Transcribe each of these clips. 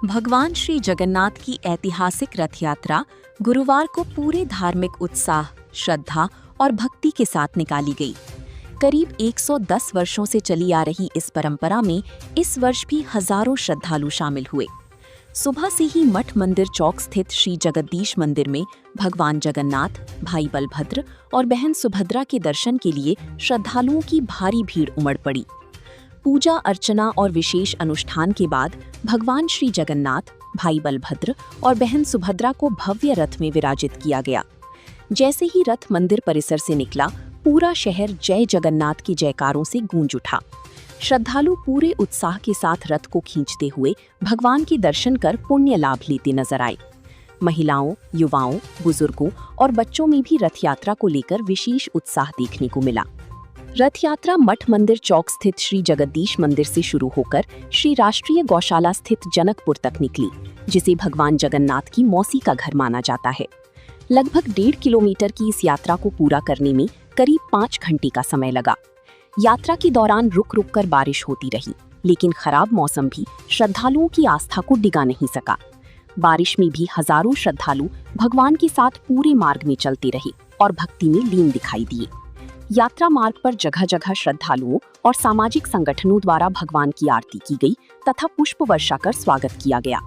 भगवान श्री जगन्नाथ की ऐतिहासिक रथ यात्रा गुरुवार को पूरे धार्मिक उत्साह, श्रद्धा और भक्ति के साथ निकाली गई। करीब 110 वर्षों से चली आ रही इस परंपरा में इस वर्ष भी हजारों श्रद्धालु शामिल हुए। सुबह से ही मठ मंदिर चौक स्थित श्री जगदीश मंदिर में भगवान जगन्नाथ, भाई बलभद्र और बहन सुभद्रा के दर्शन के लिए श्रद्धालुओं की भारी भीड़ उमड़ पड़ी। पूजा अर्चना और विशेष अनुष्ठान के बाद भगवान श्री जगन्नाथ, भाई बलभद्र और बहन सुभद्रा को भव्य रथ में विराजित किया गया। जैसे ही रथ मंदिर परिसर से निकला, पूरा शहर जय जगन्नाथ की जयकारों से गूंज उठा। श्रद्धालु पूरे उत्साह के साथ रथ को खींचते हुए भगवान के दर्शन कर पुण्य लाभ लेते नजर आए। महिलाओं, युवाओं, बुजुर्गों और बच्चों में भी रथ यात्रा को लेकर विशेष उत्साह देखने को मिला। रथ यात्रा मठ मंदिर चौक स्थित श्री जगदीश मंदिर से शुरू होकर श्री राष्ट्रीय गौशाला स्थित जनकपुर तक निकली, जिसे भगवान जगन्नाथ की मौसी का घर माना जाता है। लगभग 1.5 किलोमीटर की इस यात्रा को पूरा करने में करीब 5 घंटे का समय लगा। यात्रा के दौरान रुक रुक कर बारिश होती रही, लेकिन खराब मौसम भी श्रद्धालुओं की आस्था को डिगा नहीं सका। बारिश में भी हजारों श्रद्धालु भगवान के साथ पूरे मार्ग में चलते रहे और भक्ति में लीन दिखाई दिए। यात्रा मार्ग पर जगह जगह श्रद्धालुओं और सामाजिक संगठनों द्वारा भगवान की आरती की गई तथा पुष्प वर्षा कर स्वागत किया गया।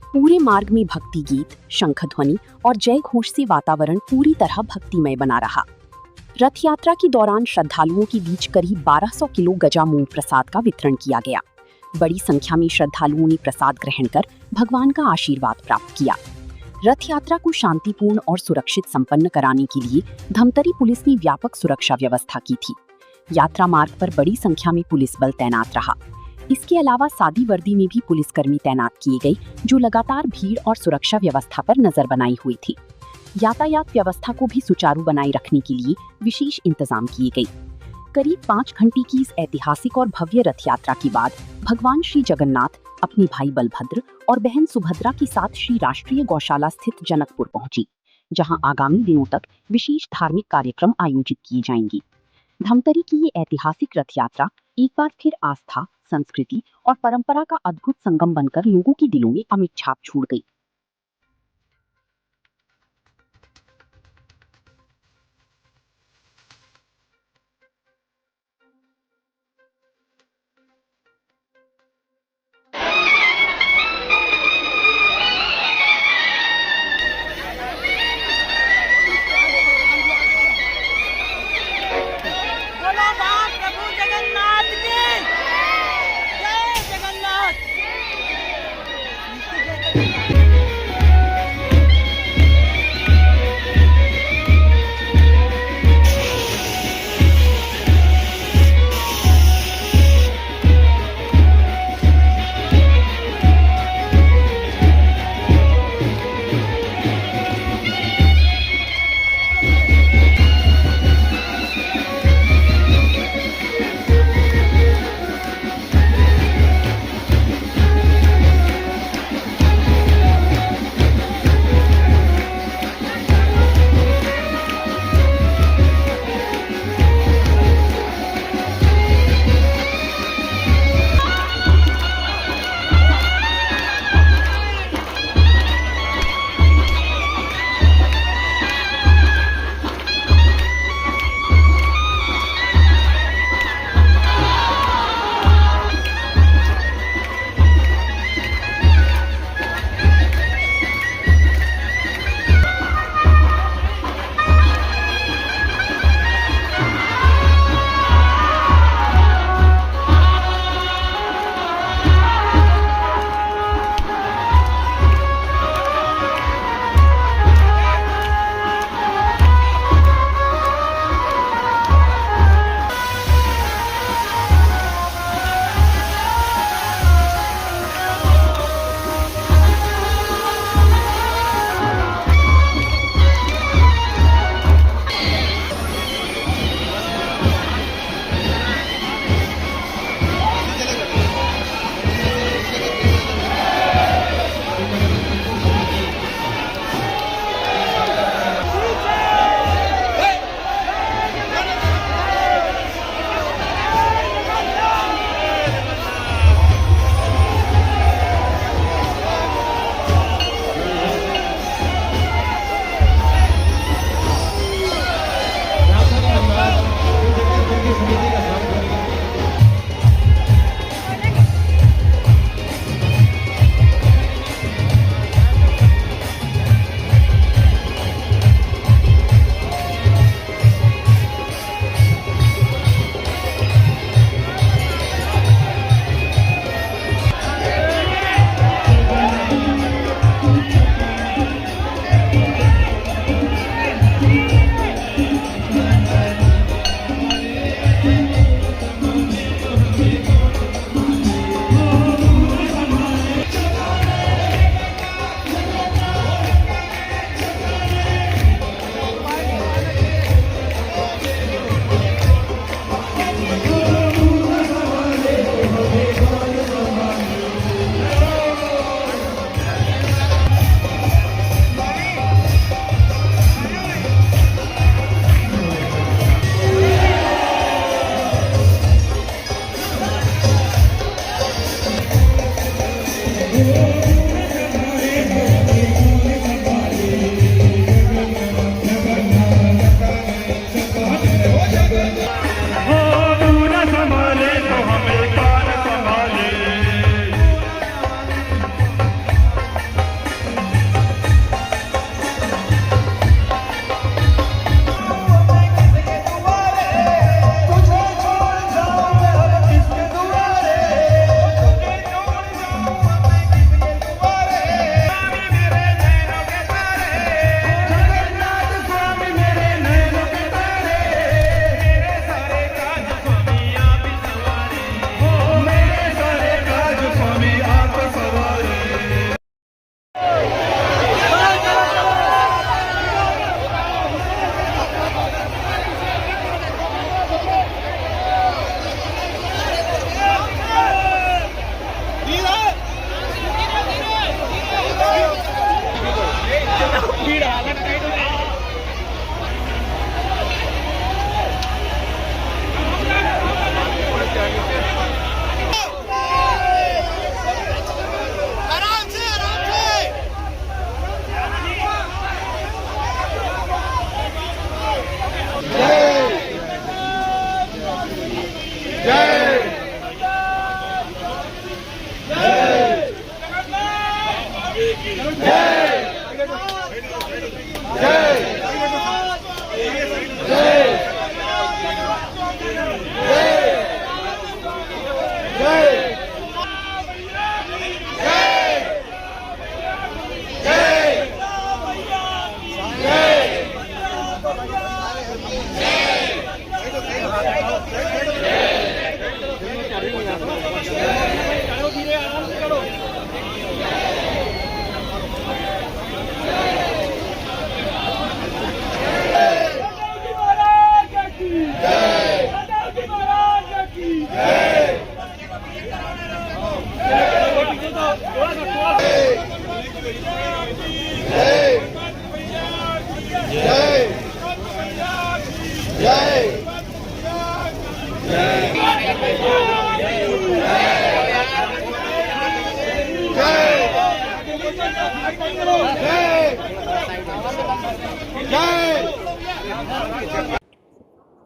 पूरे मार्ग में भक्ति गीत, शंख ध्वनि और जय घोष से वातावरण पूरी तरह भक्तिमय बना रहा। रथ यात्रा के दौरान श्रद्धालुओं के बीच करीब 1200 किलो गजामुग प्रसाद का वितरण किया गया। बड़ी संख्या में श्रद्धालुओं ने प्रसाद ग्रहण कर भगवान का आशीर्वाद प्राप्त किया। रथ यात्रा को शांतिपूर्ण और सुरक्षित संपन्न कराने के लिए धमतरी पुलिस ने व्यापक सुरक्षा व्यवस्था की थी। यात्रा मार्ग पर बड़ी संख्या में पुलिस बल तैनात रहा। इसके अलावा सादी वर्दी में भी पुलिसकर्मी तैनात किए गए, जो लगातार भीड़ और सुरक्षा व्यवस्था पर नजर बनाई हुई थी। यातायात व्यवस्था को भी सुचारू बनाए रखने के लिए विशेष इंतजाम किए गए। करीब 5 घंटे की इस ऐतिहासिक और भव्य रथ यात्रा के बाद भगवान श्री जगन्नाथ अपने भाई बलभद्र और बहन सुभद्रा के साथ श्री राष्ट्रीय गौशाला स्थित जनकपुर पहुंची, जहां आगामी दिनों तक विशेष धार्मिक कार्यक्रम आयोजित किए जाएंगे। धमतरी की ये ऐतिहासिक रथ यात्रा एक बार फिर आस्था, संस्कृति और परंपरा का अद्भुत संगम बनकर लोगों के दिलों में अमिट छाप छोड़ गई।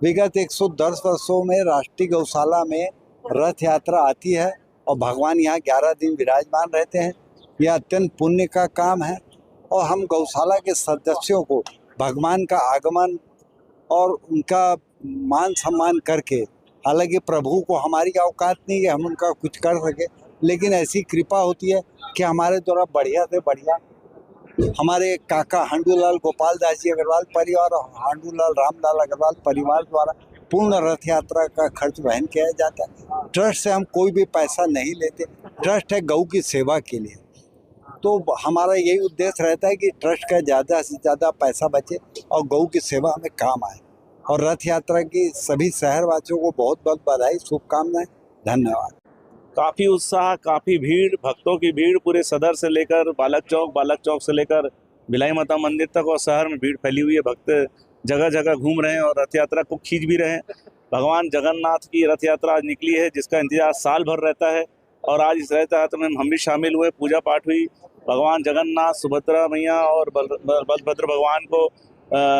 विगत 110 वर्षों में राष्ट्रीय गौशाला में रथ यात्रा आती है और भगवान यहाँ 11 दिन विराजमान रहते हैं। यह अत्यंत पुण्य का काम है और हम गौशाला के सदस्यों को भगवान का आगमन और उनका मान सम्मान करके, हालांकि प्रभु को हमारी औकात नहीं है हम उनका कुछ कर सके, लेकिन ऐसी कृपा होती है कि हमारे द्वारा बढ़िया से बढ़िया हमारे काका हांडूलाल गोपाल दास जी अग्रवाल परिवार और हांडूलाल रामलाल अग्रवाल परिवार द्वारा पूर्ण रथ यात्रा का खर्च वहन किया जाता है। ट्रस्ट से हम कोई भी पैसा नहीं लेते, ट्रस्ट है गौ की सेवा के लिए। तो हमारा यही उद्देश्य रहता है कि ट्रस्ट का ज़्यादा से ज़्यादा पैसा बचे और गौ की सेवा में काम आए। और रथ यात्रा की सभी शहरवासियों को बहुत बहुत बधाई, शुभकामनाएं, धन्यवाद। काफ़ी उत्साह, काफ़ी भीड़, भक्तों की भीड़ पूरे सदर से लेकर बालक चौक से लेकर भिलाई माता मंदिर तक और शहर में भीड़ फैली हुई है। भक्त जगह जगह घूम रहे हैं और रथ यात्रा को खींच भी रहे हैं। भगवान जगन्नाथ की रथ यात्रा आज निकली है, जिसका इंतजार साल भर रहता है और आज इस रथ यात्रा में हम भी शामिल हुए। पूजा पाठ हुई, भगवान जगन्नाथ, सुभद्रा मैया और बलभद्र भगवान को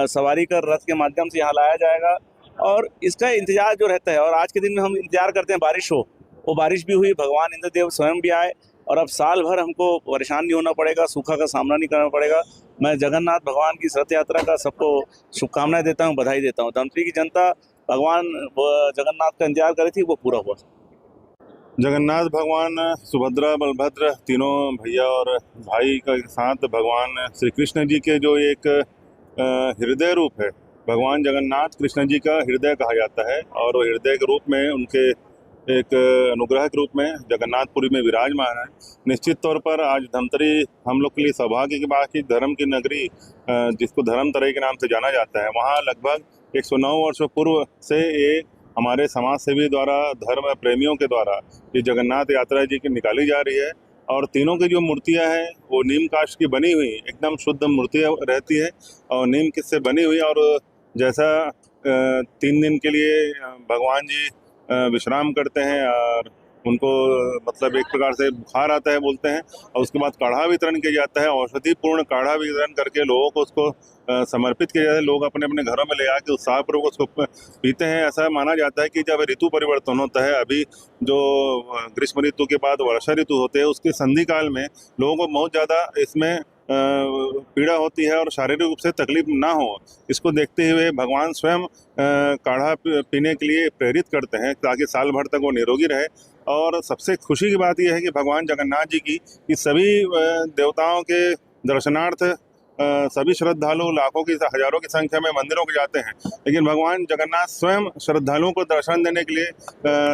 सवारी कर रथ के माध्यम से यहाँ लाया जाएगा और इसका इंतजार जो रहता है। और आज के दिन में हम इंतजार करते हैं बारिश हो, वो बारिश भी हुई, भगवान इंद्रदेव स्वयं भी आए और अब साल भर हमको परेशान नहीं होना पड़ेगा, सूखा का सामना नहीं करना पड़ेगा। मैं जगन्नाथ भगवान की रथ यात्रा का सबको शुभकामनाएं देता हूँ, बधाई देता हूँ। धमतरी की जनता भगवान जगन्नाथ का इंतजार करी थी, वो पूरा हुआ। जगन्नाथ भगवान सुभद्रा बलभद्र तीनों भैया और भाई के साथ भगवान श्री कृष्ण जी के जो एक हृदय रूप है, भगवान जगन्नाथ कृष्ण जी का हृदय कहा जाता है और वो हृदय के रूप में उनके एक अनुग्रह के रूप में जगन्नाथपुरी में विराजमान है। निश्चित तौर पर आज धमतरी हम लोग के लिए सौभाग्य की बात, की धर्म की नगरी जिसको धर्मतराई के नाम से जाना जाता है, वहाँ लगभग 109 वर्षों पूर्व से ये हमारे समाज सेवी द्वारा, धर्म प्रेमियों के द्वारा ये जगन्नाथ यात्रा जी की निकाली जा रही है। और तीनों की जो मूर्तियां हैं वो नीम काष्ठ की बनी हुई एकदम शुद्ध मूर्तियाँ रहती है और नीम किस से बनी हुई। और जैसा 3 दिन के लिए भगवान जी विश्राम करते हैं और उनको मतलब एक प्रकार से बुखार आता है बोलते हैं, और उसके बाद काढ़ा वितरण किया जाता है, औषधि पूर्ण काढ़ा वितरण करके लोगों को उसको समर्पित किया जाता है। लोग अपने अपने घरों में ले आके उत्साहपूर्वक उसको पीते हैं। ऐसा माना जाता है कि जब ऋतु परिवर्तन होता है, अभी जो ग्रीष्म ऋतु के बाद वर्षा ऋतु होते हैं, उसके संधि काल में लोगों को बहुत ज़्यादा इसमें पीड़ा होती है और शारीरिक रूप से तकलीफ ना हो, इसको देखते हुए भगवान स्वयं काढ़ा पीने के लिए प्रेरित करते हैं ताकि साल भर तक वो निरोगी रहे। और सबसे खुशी की बात यह है कि भगवान जगन्नाथ जी की कि सभी देवताओं के दर्शनार्थ सभी श्रद्धालु लाखों की हजारों की संख्या में मंदिरों को जाते हैं, लेकिन भगवान जगन्नाथ स्वयं श्रद्धालुओं को दर्शन देने के लिए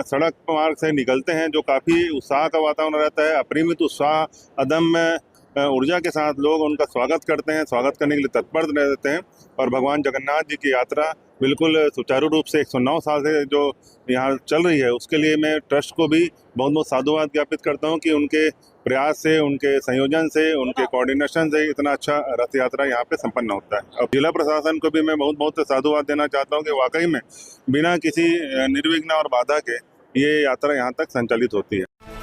सड़क मार्ग से निकलते हैं, जो काफ़ी उत्साह का वातावरण रहता है। अपरिमित उत्साह, अदम्य ऊर्जा के साथ लोग उनका स्वागत करते हैं, स्वागत करने के लिए तत्पर रहते हैं। और भगवान जगन्नाथ जी की यात्रा बिल्कुल सुचारू रूप से 109 साल से जो यहाँ चल रही है, उसके लिए मैं ट्रस्ट को भी बहुत बहुत साधुवाद ज्ञापित करता हूँ कि उनके प्रयास से, उनके संयोजन से, उनके कोऑर्डिनेशन से इतना अच्छा रथ यात्रा यहाँ पे संपन्न होता है। अब जिला प्रशासन को भी मैं बहुत बहुत साधुवाद देना चाहता हूँ कि वाकई में बिना किसी निर्विघ्न और बाधा के ये यात्रा यहाँ तक संचालित होती है।